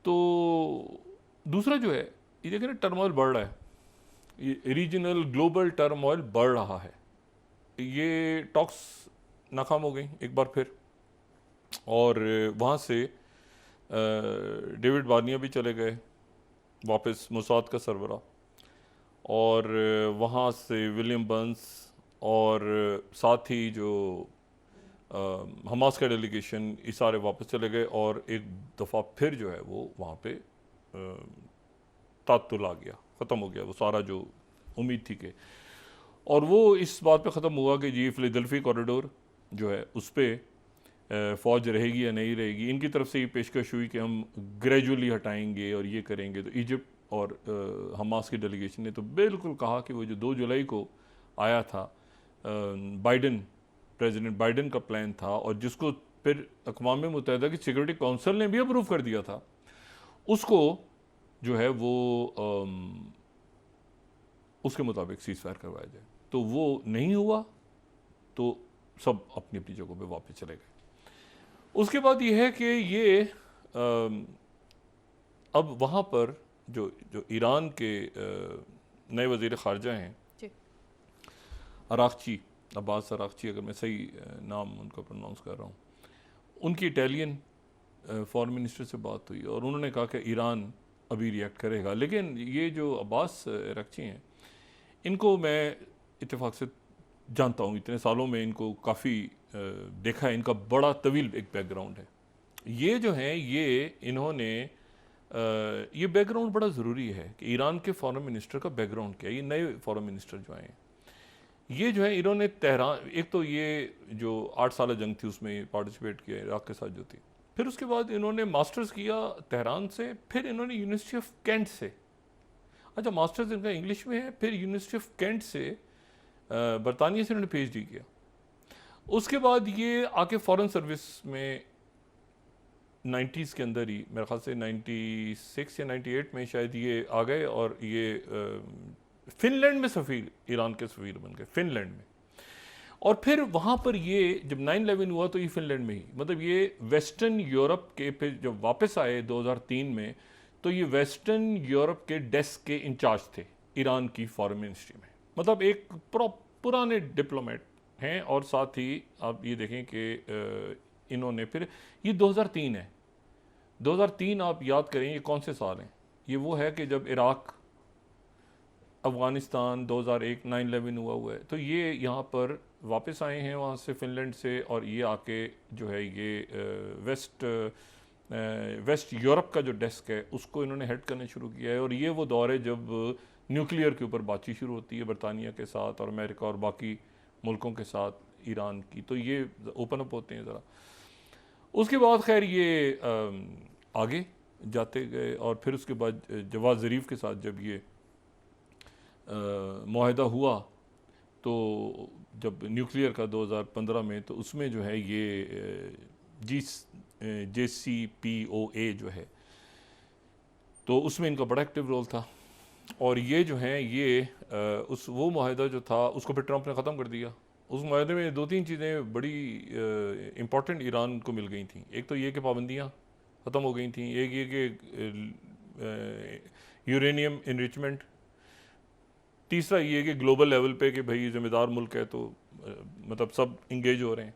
तो दूसरा जो है, ये देखिए ना, टर्मोइल बढ़ रहा है, ये रीजनल ग्लोबल टर्मोइल बढ़ रहा है। ये टॉक्स नाकाम हो गई एक बार फिर, और वहाँ से डेविड बार्निया भी चले गए वापस, मोसाद का सरबरा, और वहाँ से विलियम बर्न्स, और साथ ही जो हमास का डेलीगेशन, ये सारे वापस चले गए, और एक दफ़ा फिर जो है वो वहाँ पे तातुल आ गया, ख़त्म हो गया वो सारा जो उम्मीद थी कि। और वो इस बात पे ख़त्म हुआ कि जी फिलाडेल्फी कॉरिडोर जो है उस पर फ़ौज रहेगी या नहीं रहेगी। इनकी तरफ से ये पेशकश हुई कि हम ग्रेजुअली हटाएंगे और ये करेंगे। तो इजिप्ट और हमास की डेलीगेशन ने तो बिल्कुल कहा कि वो जो 2 जुलाई को आया था, बाइडन, प्रेसिडेंट बाइडन का प्लान था, और जिसको फिर अक़वाम मुत्तहिदा की सिक्योरिटी काउंसिल ने भी अप्रूव कर दिया था, उसको जो है वो उसके मुताबिक सीज़ फायर करवाया जाए। तो वो नहीं हुआ, तो सब अपनी अपनी जगहों पे वापस चले गए। उसके बाद ये है कि ये अब वहाँ पर जो जो ईरान के नए वज़ीर ख़ारजा हैं, अराक़ची, अब्बास अराक़ची, अगर मैं सही नाम उनका प्रोनाउंस कर रहा हूँ, उनकी इटालियन फॉरेन मिनिस्टर से बात हुई और उन्होंने कहा कि ईरान अभी रिएक्ट करेगा। लेकिन ये जो अब्बास अराक़ची हैं, इनको मैं इत्तेफाक से जानता हूँ, इतने सालों में इनको काफ़ी देखा है, इनका बड़ा तवील एक बैकग्राउंड है। ये जो हैं, ये इन्होंने ये बैकग्राउंड बड़ा ज़रूरी है कि ईरान के फॉरेन मिनिस्टर का बैकग्राउंड क्या है। ये नए फॉरेन मिनिस्टर जो आए हैं, ये जो है, इन्होंने तेहरान, एक तो ये जो 8 साल जंग थी उसमें पार्टिसिपेट किया इराक़ के साथ जो थी, फिर उसके बाद इन्होंने मास्टर्स किया तेहरान से, फिर इन्होंने यूनिवर्सिटी ऑफ कैंट से, अच्छा मास्टर्स इनका इंग्लिश में है, फिर यूनिवर्सिटी ऑफ कैंट से बरतानिया से इन्होंने PhD किया। उसके बाद ये आके फॉरेन सर्विस में 90s के अंदर ही, मेरे ख्याल से 96 या 98 में शायद ये आ गए, और ये फिनलैंड में सफ़ीर, ईरान के सफ़ीर बन गए फिनलैंड में। और फिर वहाँ पर ये जब 9/11 हुआ तो ये फिनलैंड में ही, मतलब ये वेस्टर्न यूरोप के, फिर जब वापस आए 2003 में, तो ये वेस्टर्न यूरोप के डेस्क के इंचार्ज थे ईरान की फॉरेन मिनिस्ट्री में। मतलब एक पुराने डिप्लोमेट हैं। और साथ ही आप ये देखें कि इन्होंने फिर, ये 2003 है, 2003 आप याद करें ये कौन से साल हैं? ये वो है कि जब इराक़, अफ़गानिस्तान 2001 9/11 हुआ है। तो ये यहाँ पर वापस आए हैं वहाँ से, फिनलैंड से, और ये आके जो है ये वेस्ट यूरोप का जो डेस्क है उसको इन्होंने हेड करना शुरू किया है। और ये वो दौर है जब न्यूक्लियर के ऊपर बातचीत शुरू होती है बरतानिया के साथ और अमेरिका और बाकी मुल्कों के साथ ईरान की, तो ये ओपन अप होते हैं ज़रा। उसके बाद खैर ये आगे जाते गए, और फिर उसके बाद जवाद ज़रीफ़ के साथ जब ये मुआहदा हुआ, तो जब न्यूक्लियर का 2015 में, तो उसमें जो है ये JCPOA जो है, तो उसमें इनका बड़ा एक्टिव रोल था। और ये जो हैं, ये उस वो मुआहदा जो था उसको फिर ट्रंप ने ख़त्म कर दिया। उस मुआहदे में 2-3 चीज़ें बड़ी इम्पॉर्टेंट ईरान को मिल गई थी। एक तो ये कि पाबंदियाँ ख़त्म हो गई थी, एक ये कि यूरेनियम इनरिचमेंट, तीसरा ये कि ग्लोबल लेवल पे कि भाई ज़िम्मेदार मुल्क है, तो मतलब सब इंगेज हो रहे हैं।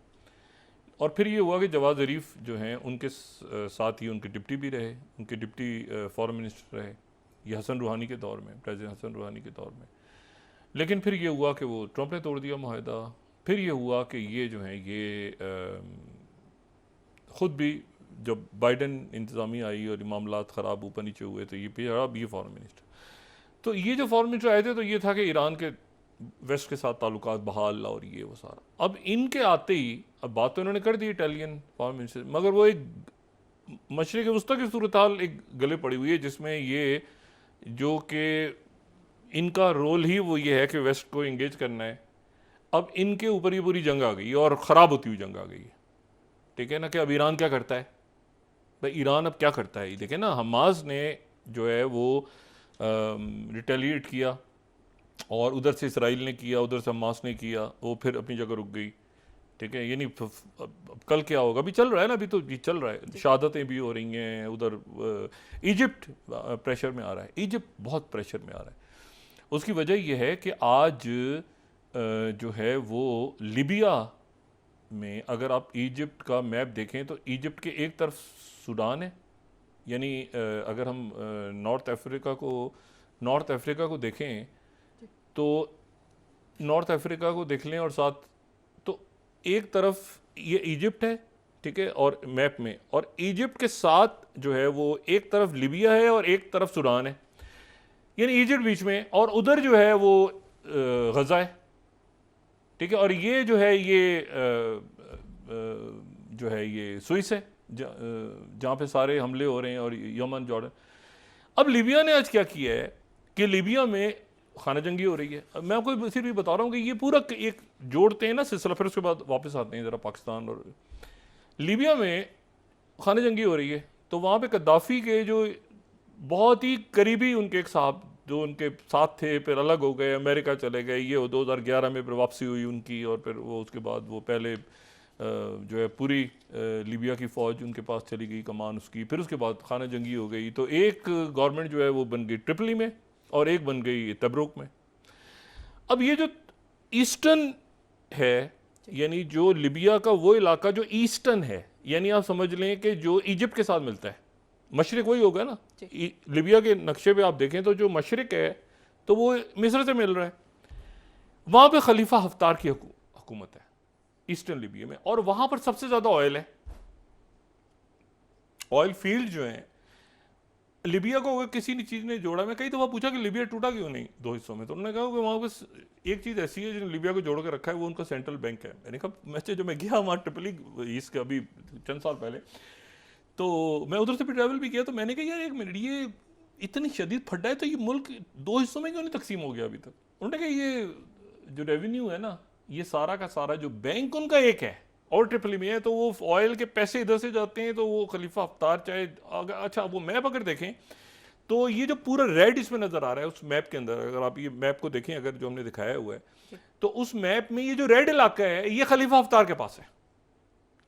और फिर ये हुआ कि जवाद ज़रीफ़ जो हैं, उनके साथ ही उनके डिप्टी भी रहे, उनके डिप्टी फॉरेन मिनिस्टर रहे, ये हसन रूहानी के दौर में, प्रेसिडेंट हसन रूहानी के दौर में। लेकिन फिर ये हुआ कि वो ट्रंप ने तोड़ दिया मुआहदा। फिर ये हुआ कि ये जो हैं, ये ख़ुद भी जब बाइडन इंतज़ामिया आई और मामलात ख़राब ऊपर नीचे हुए, तो ये अब ये फॉरेन मिनिस्टर, तो ये जो फॉरेन मिनिस्टर आए थे, तो ये था कि ईरान के वेस्ट के साथ ताल्लुकात बहाल और ये वो सारा। अब इनके आते ही, अब बात तो इन्होंने कर दी इटालियन फॉरेन मिनिस्टर, मगर वो एक मशरिक़ वस्ता की सूरत हाल एक गले पड़ी हुई है, जिसमें ये जो कि इनका रोल ही वो ये है कि वेस्ट को इंगेज करना है। अब इनके ऊपर ये पूरी जंग आ गई और ख़राब होती हुई जंग आ गई है, ठीक है ना। कि अब ईरान क्या करता है भाई, ईरान अब क्या करता है? देखें ना, हमास ने जो है वो रिटेलिएट किया, और उधर से इसराइल ने किया, उधर से हमास ने किया, वो फिर अपनी जगह रुक गई। ठीक है, यानी कल क्या होगा, अभी चल रहा है ना, अभी तो ये चल रहा है, शहादतें भी हो रही हैं उधर। इजिप्ट प्रेशर में आ रहा है, इजिप्ट बहुत प्रेशर में आ रहा है। उसकी वजह यह है कि आज जो है वो लिबिया में, अगर आप इजिप्ट का मैप देखें तो इजिप्ट के एक तरफ सूडान है, यानी अगर हम नॉर्थ अफ्रीका को देखें तो नॉर्थ अफ्रीका को देख लें और साथ, तो एक तरफ ये इजिप्ट है, ठीक है, और मैप में, और इजिप्ट के साथ जो है वो एक तरफ लिबिया है और एक तरफ सूडान है, यानी इजिप्ट बीच में, और उधर जो है वो गजा है, ठीक है, और ये जो है ये जो है ये स्विस है जहाँ पे सारे हमले हो रहे हैं, और यमन, जॉर्डन। अब लिबिया ने आज क्या किया है कि लिबिया में खाना जंगी हो रही है। मैं आपको सिर्फ ये बता रहा हूँ कि ये पूरा एक जोड़ते हैं ना सिलसिला, फिर उसके बाद वापस आते हैं ज़रा पाकिस्तान और लिबिया में खाना जंगी हो रही है। तो वहाँ पे कद्दाफ़ी के जो बहुत ही करीबी उनके एक साहब जो उनके साथ थे, फिर अलग हो गए, अमेरिका चले गए, ये 2011 में फिर वापसी हुई उनकी, और फिर वो उसके बाद वो पहले जो है पूरी लीबिया की फ़ौज उनके पास चली गई, कमान उसकी, फिर उसके बाद खाना जंगी हो गई। तो एक गवर्नमेंट जो है वो बन गई ट्रिपली में और एक बन गई तब्रुक में। अब ये जो ईस्टर्न है, यानी जो लिबिया का वो इलाका जो ईस्टर्न है, यानी आप समझ लें कि जो इजिप्ट के साथ मिलता है, मशरिक वही होगा ना, लिबिया के नक्शे पे आप देखें तो जो मशरिक है तो वो मिस्र से मिल रहा है, वहाँ पे खलीफा हफ्तार की हुकूमत है ईस्टर्न लिबिया में, और वहाँ पर सबसे ज़्यादा ऑयल है। ऑयल फील्ड जो है लिबिया को, अगर किसी ने चीज़ ने जोड़ा, मैं कई दफ़ा पूछा कि लिबिया टूटा क्यों नहीं दो हिस्सों में, तो उन्होंने कहा कि वहाँ पर एक चीज़ ऐसी है जिन्होंने लिबिया को जोड़ के रखा है, वो उनका सेंट्रल बैंक है। मैंने कहा जो मैं गया वहाँ ट्रिपली इसके अभी चंद साल पहले, तो मैं उधर से भी ट्रैवल भी किया, तो मैंने कहा यार एक मिनट, ये इतनी शदीद फड्डा है तो ये मुल्क दो हिस्सों में क्यों नहीं तकसीम हो गया अभी तक। उन्होंने कहा ये जो रेवेन्यू है ना, ये सारा का सारा जो बैंक उनका एक है और ट्रिपली में है, तो वो ऑयल के पैसे इधर से जाते हैं, तो वो खलीफा हफ्तार चाहे अच्छा वो मैप अगर देखें तो ये जो पूरा रेड इसमें नज़र आ रहा है उस मैप के अंदर, अगर आप ये मैप को देखें, अगर जो हमने दिखाया हुआ है, तो उस मैप में ये जो रेड इलाका है ये खलीफा हफ्तार के पास है,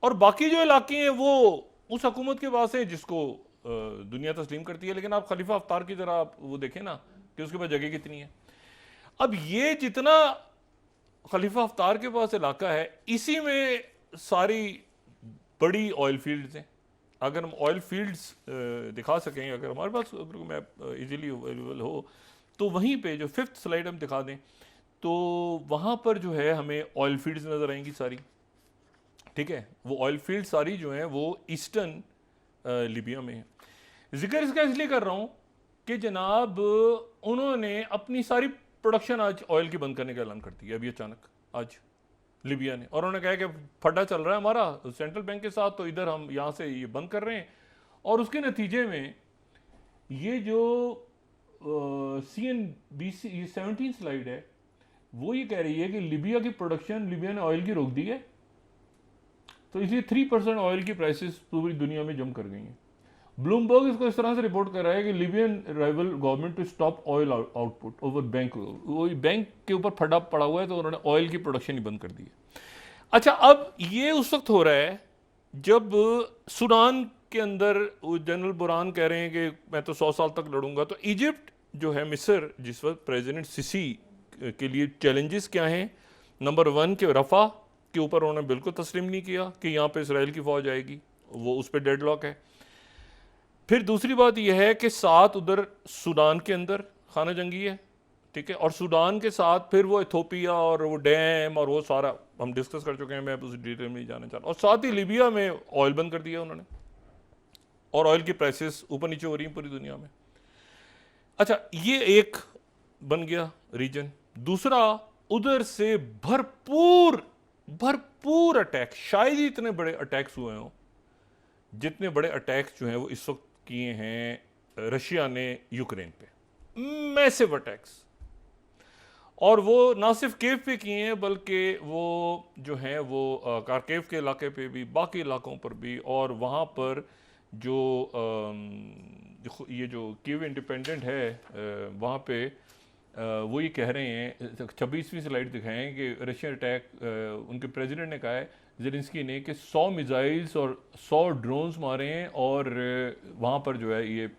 और बाकी जो इलाके हैं वो उस हुकूमत के पास है जिसको दुनिया तस्लीम करती है। लेकिन आप खलीफा अफ्तार की तरह आप वो देखें ना कि उसके पास जगह कितनी है। अब ये जितना खलीफा अफ्तार के पास इलाका है, इसी में सारी बड़ी ऑयल फील्ड्स हैं। अगर हम ऑयल फील्ड्स दिखा सकें, अगर हमारे पास मैप इजीली अवेलेबल हो, तो वहीं पे जो 5th स्लाइड हम दिखा दें, तो वहाँ पर जो है हमें ऑयल फील्ड्स नज़र आएंगी सारी, ठीक है। वो ऑयल फील्ड सारी जो हैं वो ईस्टर्न लिबिया में है। जिक्र इसका इसलिए कर रहा हूँ कि जनाब उन्होंने अपनी सारी प्रोडक्शन आज ऑयल की बंद करने का ऐलान कर दिया अभी अचानक आज लिबिया ने, और उन्होंने कहा कि फटा चल रहा है हमारा सेंट्रल बैंक के साथ, तो इधर हम यहाँ से ये बंद कर रहे हैं। और उसके नतीजे में ये जो CNBC 17 स्लाइड है वो ये कह रही है कि लिबिया की प्रोडक्शन, लिबिया ने ऑयल की रोक दी है, तो इसलिए 3% ऑयल की प्राइसेस पूरी दुनिया में जम कर गई हैं। ब्लूमबर्ग इसको इस तरह से रिपोर्ट कर रहा है कि Libyan rival government to stop oil output over bank, वो बैंक के ऊपर फटा पड़ा हुआ है, तो उन्होंने ऑयल की प्रोडक्शन ही बंद कर दी है। अच्छा, अब ये उस वक्त हो रहा है जब सूडान के अंदर जनरल बुरहान कह रहे हैं कि मैं तो 100 साल तक लड़ूंगा। तो इजिप्ट जो है, मिस्र जिस वक्त प्रेसिडेंट सिसी के लिए चैलेंजेस क्या हैं, नंबर 1 के रफ़ा के ऊपर उन्होंने बिल्कुल तस्लीम नहीं किया कि यहाँ पे इसराइल की फ़ौज आएगी, वो उस पर डेडलॉक है। फिर दूसरी बात यह है कि साथ उधर सूडान के अंदर खाना जंगी है, ठीक है, और सूडान के साथ फिर वो इथोपिया और वो डैम और वो सारा हम डिस्कस कर चुके हैं, मैं उस डिटेल में नहीं जाना चाह रहा। और साथ ही लीबिया में ऑयल बंद कर दिया उन्होंने, और ऑयल की प्राइसेस ऊपर नीचे हो रही हैं पूरी दुनिया में। अच्छा, ये एक बन गया रीजन। दूसरा, उधर से भरपूर अटैक, शायद ही इतने बड़े अटैक्स हुए हों जितने बड़े अटैक्स जो हैं वो इस वक्त किए हैं रशिया ने यूक्रेन पे, मैसिव अटैक्स। और वो ना सिर्फ केव पे किए हैं बल्कि वो जो हैं वो कारकेव के इलाके पे भी, बाकी इलाकों पर भी। और वहाँ पर जो ये जो कीव इंडिपेंडेंट है वहाँ पे वो ये कह रहे हैं, 26वीं स्लाइड दिखाएं कि रशियन अटैक, उनके प्रेसिडेंट ने कहा है ज़ेलेंस्की ने कि 100 मिसाइल्स और 100 ड्रोन्स मारे हैं और वहाँ पर जो है ये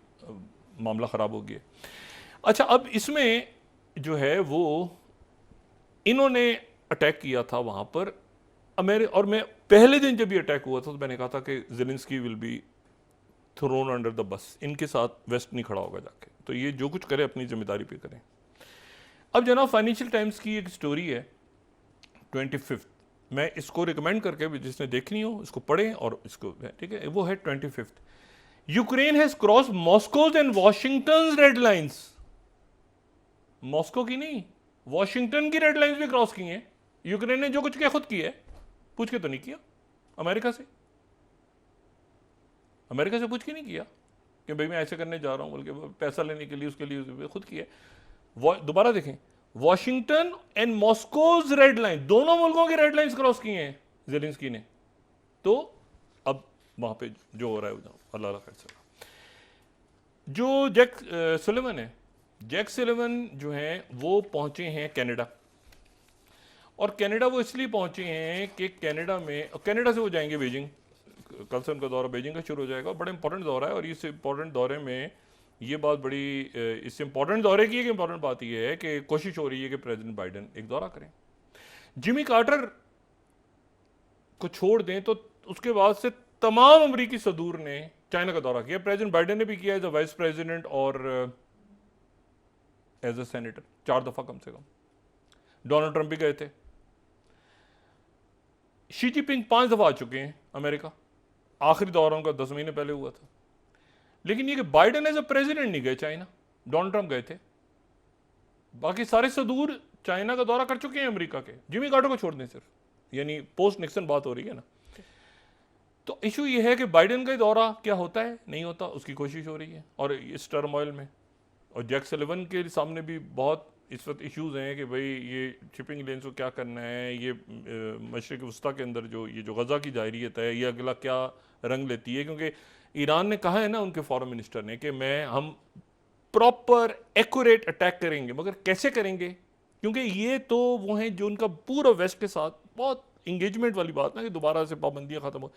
मामला ख़राब हो गया। अच्छा, अब इसमें जो है वो इन्होंने अटैक किया था वहाँ पर और मैं पहले दिन जब ये अटैक हुआ था तो मैंने कहा था कि Zelensky will be thrown under the bus, इनके साथ वेस्ट नहीं खड़ा होगा जाके, तो ये जो कुछ करे अपनी जिम्मेदारी पे करें। अब जनाब फाइनेंशियल टाइम्स की एक स्टोरी है 25, मैं इसको रिकमेंड करके भी जिसने देखनी हो इसको पढ़ें और इसको, ठीक है, वो है 25। Ukraine has cross Moscow's and Washington red lines. Moscow की नहीं, वॉशिंगटन की रेड लाइंस भी क्रॉस की हैं यूक्रेन ने। जो कुछ किया खुद किया है, पूछ के तो नहीं किया अमेरिका से पूछ के नहीं किया कि भाई मैं ऐसे करने जा रहा हूं, बल्कि पैसा लेने के लिए उसके लिए खुद किया। दोबारा देखें, वॉशिंगटन एंड मॉस्कोज रेड लाइन, दोनों मुल्कों की रेड लाइंस क्रॉस की हैं ज़ेलेंस्की ने। तो अब वहां पे जो हो रहा है अल्लाह खैर से। जो जैक सुलेवन है, जैक सुलेवन जो हैं वो पहुंचे हैं कनाडा, और कनाडा वो इसलिए पहुंचे हैं कि कनाडा से वो जाएंगे बीजिंग। कल से उनका दौरा बीजिंग का शुरू हो जाएगा। बड़ा इंपॉर्टेंट दौरा है, और इस इंपॉर्टेंट दौरे में ये बात बड़ी, इससे इंपॉर्टेंट दौरे की एक इंपॉर्टेंट बात यह है कि कोशिश हो रही है कि प्रेसिडेंट बाइडेन एक दौरा करें। जिमी कार्टर को छोड़ दें तो उसके बाद से तमाम अमरीकी सदूर ने चाइना का दौरा किया। प्रेसिडेंट बाइडेन ने भी किया एज अ वाइस प्रेसिडेंट और एज अ सेनेटर 4 दफा कम से कम। डोनाल्ड ट्रंप भी गए थे। शी जिनपिंग 5 दफा आ चुके हैं अमेरिका। आखिरी दौरा उनका 10 महीने पहले हुआ था। लेकिन ये कि बाइडेन एज अ प्रेसिडेंट नहीं गए चाइना, डोनाल्ड ट्रंप गए थे। बाकी सारे सदूर चाइना का दौरा कर चुके हैं अमेरिका के, जिमी कार्टर को छोड़ दें सिर्फ, यानी पोस्ट निक्सन बात हो रही है ना। तो इशू ये है कि बाइडेन का दौरा क्या होता है नहीं होता, उसकी कोशिश हो रही है। और इस टर्मोइल में, और जैक सलिवन के सामने भी बहुत इस वक्त इश्यूज हैं कि भाई ये शिपिंग लेन्स को क्या करना है, ये मशरिक वस्ता के अंदर जो गज़ा की जायरियत है ये अगला क्या रंग लेती है। क्योंकि ईरान ने कहा है ना उनके फॉरेन मिनिस्टर ने कि हम प्रॉपर एक्यूरेट अटैक करेंगे, मगर कैसे करेंगे, क्योंकि ये तो वो हैं जो उनका पूरा वेस्ट के साथ बहुत इंगेजमेंट वाली बात ना कि दोबारा से पाबंदियाँ ख़त्म हो,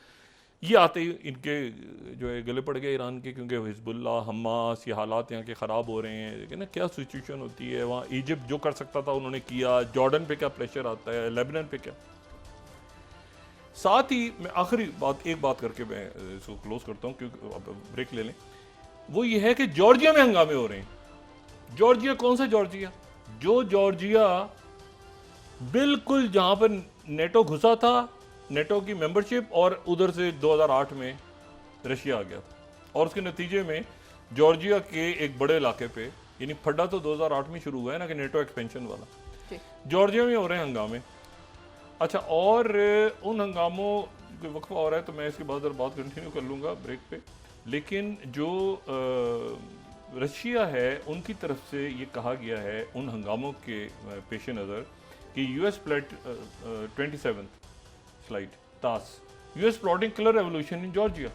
ये आते ही इनके जो है गले पड़ गए ईरान के। क्योंकि हिजबुल्लाह, हमास, ये हालात यहाँ के ख़राब हो रहे हैं, लेकिन ना क्या सिचुएशन होती है वहाँ। इजिप्ट जो कर सकता था उन्होंने किया, जॉर्डन पे क्या प्रेशर आता है, लेबनान पे क्या। साथ ही मैं आखिरी बात एक बात करके मैं इसको क्लोज करता हूँ, क्योंकि अब ब्रेक ले लें। वो ये है कि जॉर्जिया में हंगामे हो रहे हैं। जॉर्जिया कौन सा जॉर्जिया? जो जॉर्जिया बिल्कुल जहाँ पर नेटो घुसा था, नेटो की मेंबरशिप, और उधर से 2008 में रशिया आ गया, और उसके नतीजे में जॉर्जिया के एक बड़े इलाके पे, यानी फड्डा तो 2008 में शुरू हुआ है ना कि नेटो एक्सपेंशन वाला, जॉर्जिया में हो रहे हैं हंगामे। अच्छा, और उन हंगामों को वक्फा हो रहा है तो मैं इसके बाद बात कंटिन्यू कर लूँगा ब्रेक पे। लेकिन जो रशिया है उनकी तरफ से ये कहा गया है उन हंगामों के पेश नज़र कि US flight 27 flight Tas, US plotting killer revolution in Georgia.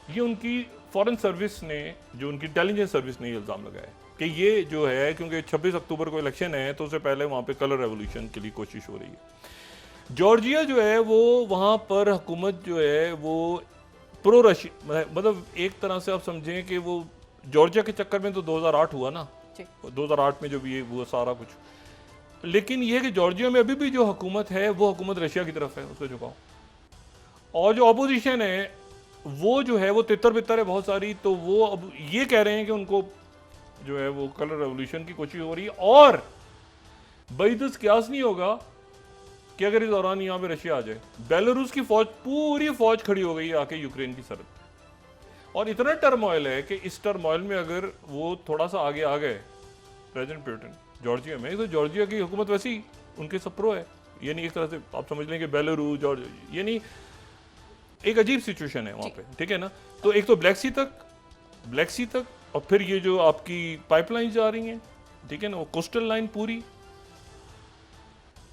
ये उनकी फॉरेन सर्विस ने, जो उनकी इंटेलिजेंस सर्विस ने इल्ज़ाम लगाया कि ये जो है, क्योंकि 26 अक्टूबर को इलेक्शन है तो उससे पहले वहाँ पे कलर रेवोल्यूशन के लिए कोशिश हो रही है। जॉर्जिया जो है वो वहाँ पर हुकूमत जो है वो प्रो रशिया, मतलब एक तरह से आप समझें कि वो जॉर्जिया के चक्कर में तो 2008 हुआ ना, 2008 में जो भी वो सारा कुछ। लेकिन ये कि जॉर्जिया में अभी भी जो हुकूमत है वो हुकूमत रशिया की तरफ है, उसको झुकाओ। और जो अपोजिशन है वो जो है वो तितर बितर है बहुत सारी, तो वो अब ये कह रहे हैं कि उनको जो है वो कलर रेवोल्यूशन की कोशिश हो रही है। और बैदस क्यास नहीं होगा कि अगर इस दौरान यहाँ पे रशिया आ जाए। बेलारूस की फौज, पूरी फौज खड़ी हो गई है आके यूक्रेन की सरहद, और इतना टर्मोइल है कि इस टर्मोइल में अगर वो थोड़ा सा आगे आ गए प्रेसिडेंट पुतिन जॉर्जिया में, तो जॉर्जिया की हुकूमत वैसी उनके सप्रो है। यानी एक तरह से आप समझ लें कि बेलारूस जॉर्जिया, यानी एक अजीब सिचुएशन है वहाँ पे, ठीक है ना। तो एक तो ब्लैक सी तक, और फिर ये जो आपकी पाइपलाइन जा रही हैं, ठीक है ना, वो कोस्टल लाइन पूरी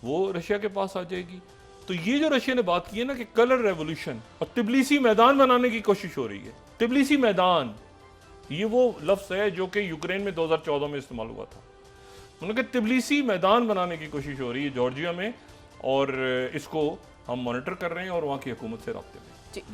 वो रशिया के पास आ जाएगी। तो ये जो रशिया ने बात की है ना कि कलर रेवोल्यूशन और तिबलिसी मैदान बनाने की कोशिश हो रही है, तिबलिसी मैदान, ये वो लफ्ज़ है जो कि यूक्रेन में 2014 में इस्तेमाल हुआ था। उन्होंने कहा तिबलिसी मैदान बनाने की कोशिश हो रही है जॉर्जिया में, और इसको हम मॉनिटर कर रहे हैं और वहाँ की हुकूमत से रब्ते में हैं।